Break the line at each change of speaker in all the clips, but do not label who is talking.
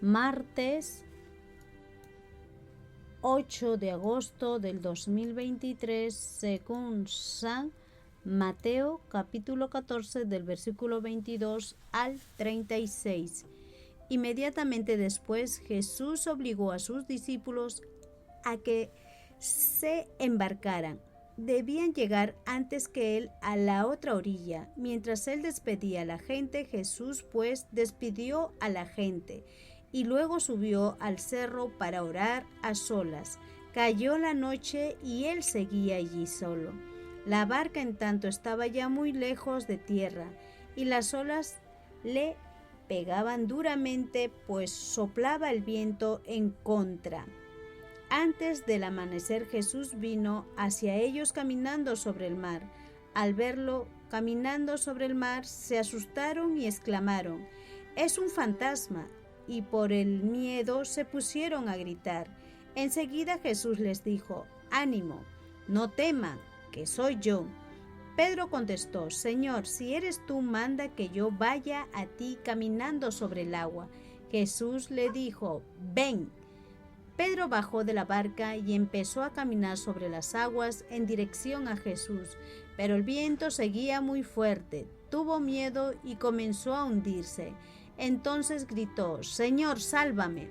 Martes 8 de agosto del 2023, según San Mateo, capítulo 14, del versículo 22 al 36. Inmediatamente después, Jesús obligó a sus discípulos a que se embarcaran. Debían llegar antes que él a la otra orilla. Mientras él despedía a la gente, Jesús pues despidió a la gente y luego subió al cerro para orar a solas. Cayó la noche y él seguía allí solo. La barca en tanto estaba ya muy lejos de tierra y las olas le pegaban duramente, pues soplaba el viento en contra. Antes del amanecer Jesús vino hacia ellos caminando sobre el mar. Al verlo caminando sobre el mar, se asustaron y exclamaron: «¡Es un fantasma!», y por el miedo se pusieron a gritar. Enseguida Jesús les dijo: «Ánimo, no teman, que soy yo». Pedro contestó: «Señor, si eres tú, manda que yo vaya a ti caminando sobre el agua». Jesús le dijo: «Ven». Pedro bajó de la barca y empezó a caminar sobre las aguas en dirección a Jesús, pero el viento seguía muy fuerte. Tuvo miedo y comenzó a hundirse. Entonces gritó: «Señor, sálvame».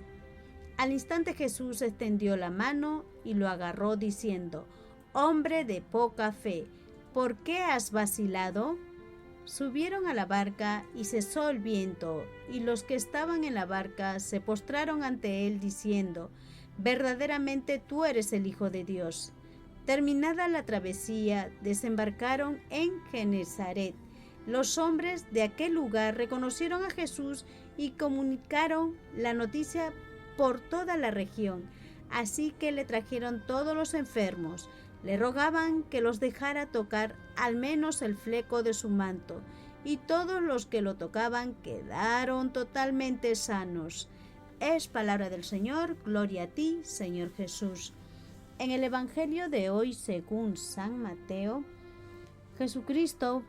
Al instante Jesús extendió la mano y lo agarró diciendo: «Hombre de poca fe, ¿por qué has vacilado?». Subieron a la barca y cesó el viento, y los que estaban en la barca se postraron ante él diciendo: «Verdaderamente tú eres el Hijo de Dios». Terminada la travesía, desembarcaron en Genesaret. Los hombres de aquel lugar reconocieron a Jesús y comunicaron la noticia por toda la región. Así que le trajeron todos los enfermos. Le rogaban que los dejara tocar al menos el fleco de su manto, y todos los que lo tocaban quedaron totalmente sanos. Es palabra del Señor. Gloria a ti, Señor Jesús. En el Evangelio de hoy, según San Mateo, Jesucristo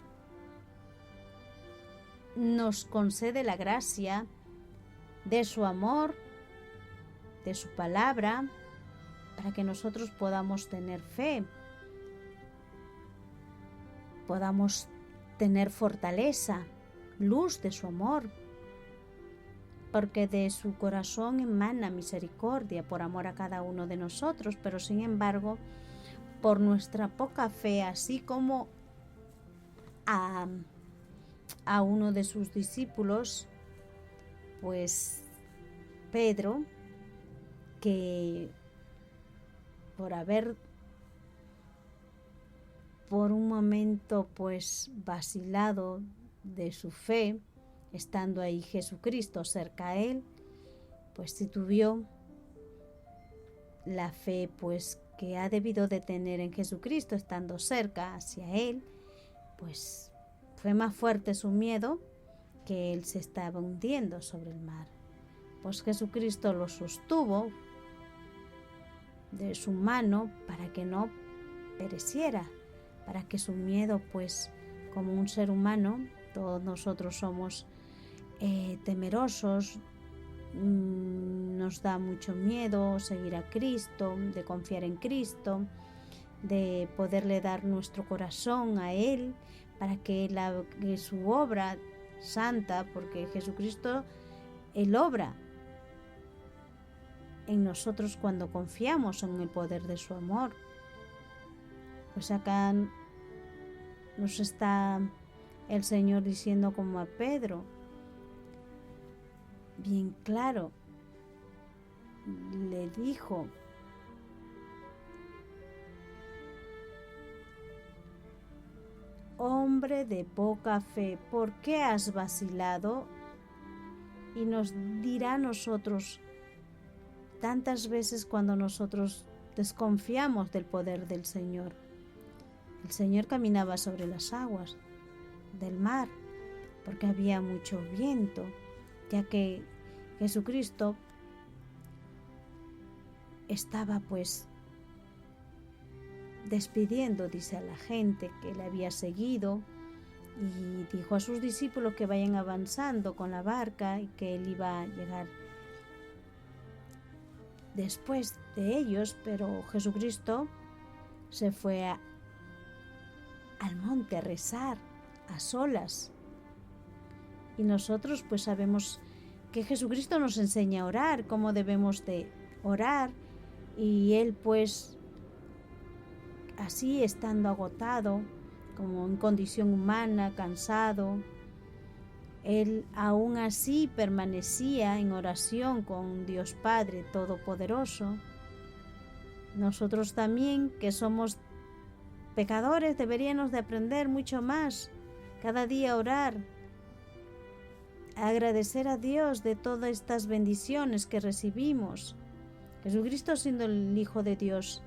nos concede la gracia de su amor, de su palabra, para que nosotros podamos tener fe, podamos tener fortaleza, luz de su amor, porque de su corazón emana misericordia por amor a cada uno de nosotros, pero sin embargo, por nuestra poca fe, así como a uno de sus discípulos, pues Pedro, que por haber por un momento pues vacilado de su fe, estando ahí Jesucristo cerca a él, pues titubeó. La fe pues que ha debido de tener en Jesucristo estando cerca hacia él, pues fue más fuerte su miedo, que él se estaba hundiendo sobre el mar. Pues Jesucristo lo sostuvo de su mano para que no pereciera, para que su miedo, pues como un ser humano, todos nosotros somos temerosos, nos da mucho miedo seguir a Cristo, de confiar en Cristo, de poderle dar nuestro corazón a Él, para que su obra santa, porque Jesucristo, Él obra en nosotros cuando confiamos en el poder de su amor. Pues acá nos está el Señor diciendo como a Pedro, bien claro, le dijo: «Hombre de poca fe, ¿por qué has vacilado?». Y nos dirá a nosotros tantas veces cuando nosotros desconfiamos del poder del Señor. El Señor caminaba sobre las aguas del mar porque había mucho viento, ya que Jesucristo estaba pues despidiendo, dice, a la gente que le había seguido, y dijo a sus discípulos que vayan avanzando con la barca y que él iba a llegar después de ellos, pero Jesucristo se fue al monte a rezar a solas. Y nosotros pues sabemos que Jesucristo nos enseña a orar, cómo debemos de orar, y Él pues así estando agotado, como en condición humana, cansado, Él aún así permanecía en oración con Dios Padre Todopoderoso. Nosotros también, que somos pecadores, deberíamos de aprender mucho más, cada día a orar, a agradecer a Dios de todas estas bendiciones que recibimos. Jesucristo, siendo el Hijo de Dios,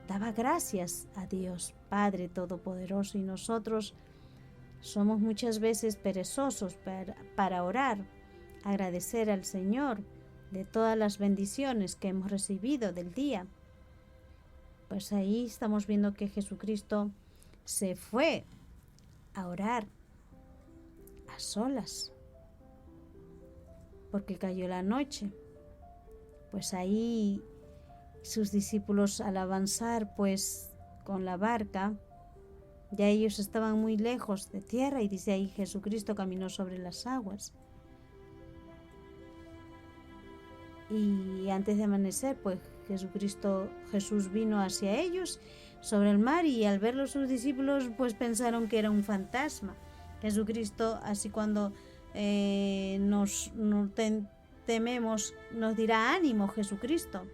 daba gracias a Dios Padre Todopoderoso, y nosotros somos muchas veces perezosos para orar, agradecer al Señor de todas las bendiciones que hemos recibido del día. Pues ahí estamos viendo que Jesucristo se fue a orar a solas, porque cayó la noche. Pues ahí sus discípulos, al avanzar pues con la barca, ya ellos estaban muy lejos de tierra, y dice ahí Jesucristo caminó sobre las aguas. Y antes de amanecer, pues Jesús vino hacia ellos sobre el mar, y al verlo sus discípulos pues pensaron que era un fantasma. Jesucristo, así cuando nos tememos, nos dirá: ánimo, Jesucristo,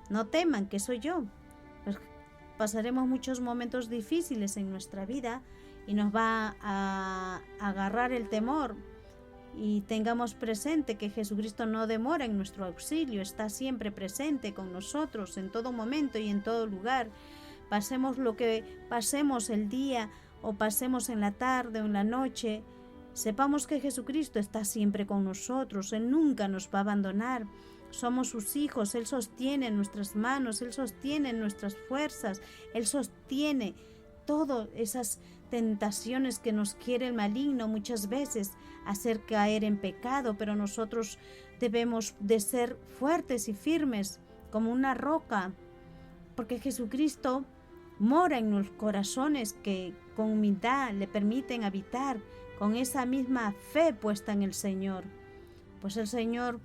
no teman, que soy yo. Pues pasaremos muchos momentos difíciles en nuestra vida y nos va a agarrar el temor, y tengamos presente que Jesucristo no demora en nuestro auxilio, está siempre presente con nosotros en todo momento y en todo lugar. Pasemos lo que pasemos el día, o pasemos en la tarde o en la noche, sepamos que Jesucristo está siempre con nosotros. Él nunca nos va a abandonar. Somos sus hijos, Él sostiene nuestras manos, Él sostiene nuestras fuerzas, Él sostiene todas esas tentaciones que nos quiere el maligno muchas veces hacer caer en pecado, pero nosotros debemos de ser fuertes y firmes como una roca, porque Jesucristo mora en los corazones que con humildad le permiten habitar, con esa misma fe puesta en el Señor. Pues el Señor,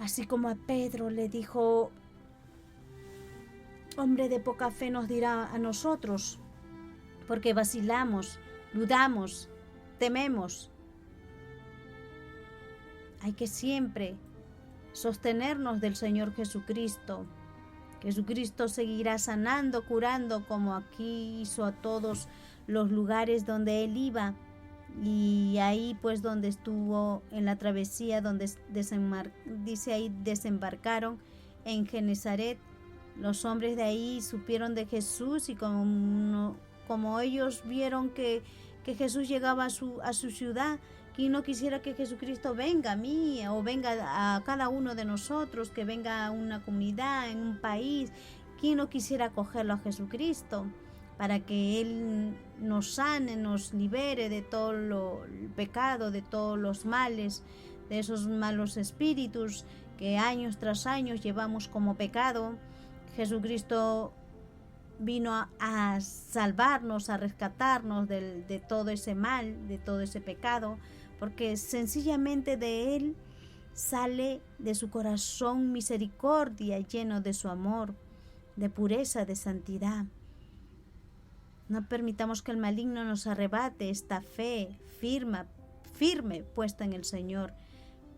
así como a Pedro le dijo: hombre de poca fe, nos dirá a nosotros, porque vacilamos, dudamos, tememos. Hay que siempre sostenernos del Señor Jesucristo. Jesucristo seguirá sanando, curando, como aquí hizo a todos los lugares donde Él iba. Y ahí pues donde estuvo en la travesía, donde dice ahí desembarcaron en Genezaret, los hombres de ahí supieron de Jesús, y como ellos vieron que Jesús llegaba a su ciudad, ¿quién no quisiera que Jesucristo venga a mí, o venga a cada uno de nosotros, que venga a una comunidad, en un país? ¿Quién no quisiera acogerlo a Jesucristo para que Él nos sane, nos libere de todo el pecado, de todos los males, de esos malos espíritus que años tras años llevamos como pecado? Jesucristo vino a salvarnos, a rescatarnos de todo ese mal, de todo ese pecado, porque sencillamente de Él sale de su corazón misericordia, lleno de su amor, de pureza, de santidad. No permitamos que el maligno nos arrebate esta fe firme puesta en el Señor,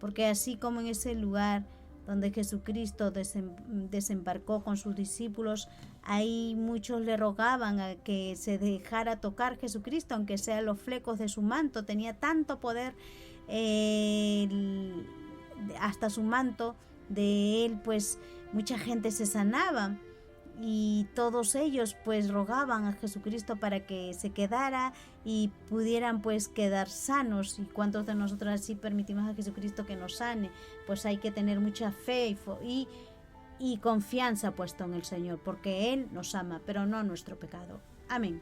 porque así como en ese lugar donde Jesucristo desembarcó con sus discípulos, ahí muchos le rogaban a que se dejara tocar Jesucristo, aunque sea los flecos de su manto. Tenía tanto poder hasta su manto de Él, pues mucha gente se sanaba, y todos ellos pues rogaban a Jesucristo para que se quedara y pudieran pues quedar sanos. ¿Y cuántos de nosotros así permitimos a Jesucristo que nos sane? Pues hay que tener mucha fe y confianza puesta en el Señor, porque Él nos ama, pero no nuestro pecado. Amén.